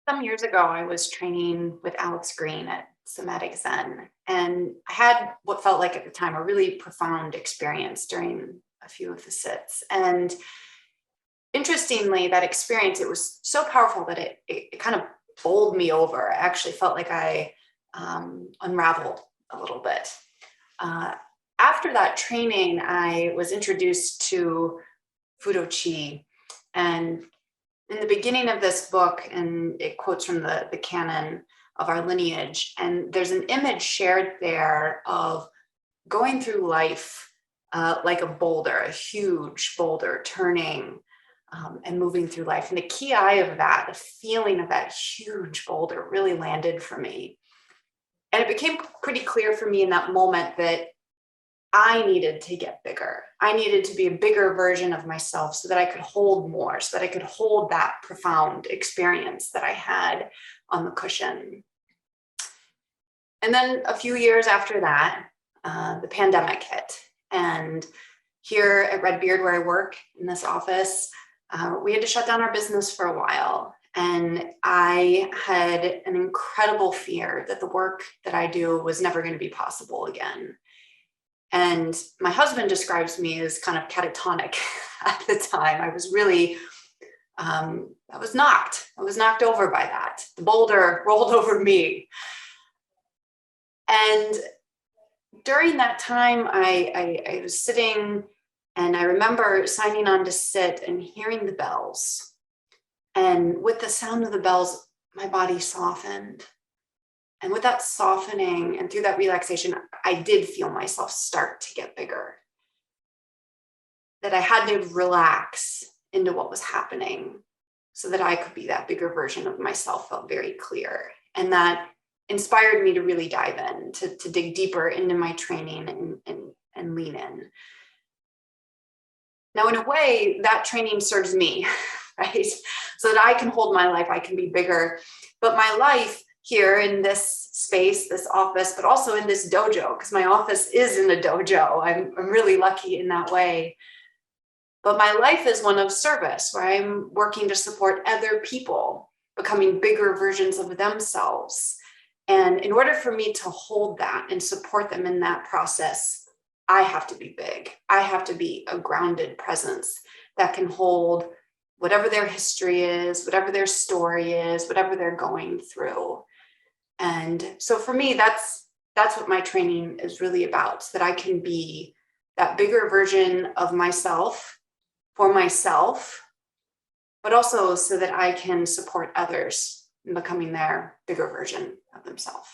Some years ago, I was training with Alex Green at Somatic Zen, and I had what felt like at the time a really profound experience during a few of the sits. And interestingly, that experience, it was so powerful that it kind of bowled me over. I actually felt like I unraveled a little bit. Uh, After that training, I was introduced to Fudo Chi. And in the beginning of this book, and it quotes from the canon of our lineage, and there's an image shared there of going through life like a boulder, a huge boulder turning and moving through life. And the Kiai of that, the feeling of that huge boulder really landed for me. And it became pretty clear for me in that moment that I needed to get bigger. I needed to be a bigger version of myself so that I could hold more, so that I could hold that profound experience that I had on the cushion. And then a few years after that, the pandemic hit. And here at Redbeard, where I work in this office, we had to shut down our business for a while. And I had an incredible fear that the work that I do was never going to be possible again. And my husband describes me as kind of catatonic at the time. I was really, I was knocked over by that. The boulder rolled over me. And during that time, I was sitting and I remember signing on to sit and hearing the bells. And with the sound of the bells, my body softened. And with that softening and through that relaxation, I did feel myself start to get bigger. That I had to relax into what was happening so that I could be that bigger version of myself felt very clear. And that inspired me to really dive in, to dig deeper into my training and lean in. Now, in a way, that training serves me, right? So that I can hold my life, I can be bigger. But my life here in this space, this office, but also in this dojo, because my office is in a dojo. I'm really lucky in that way. But my life is one of service, where I'm working to support other people becoming bigger versions of themselves. And in order for me to hold that and support them in that process, I have to be big. I have to be a grounded presence that can hold whatever their history is, whatever their story is, whatever they're going through. And so for me, that's what my training is really about, so that I can be that bigger version of myself for myself, but also so that I can support others in becoming their bigger version of themselves.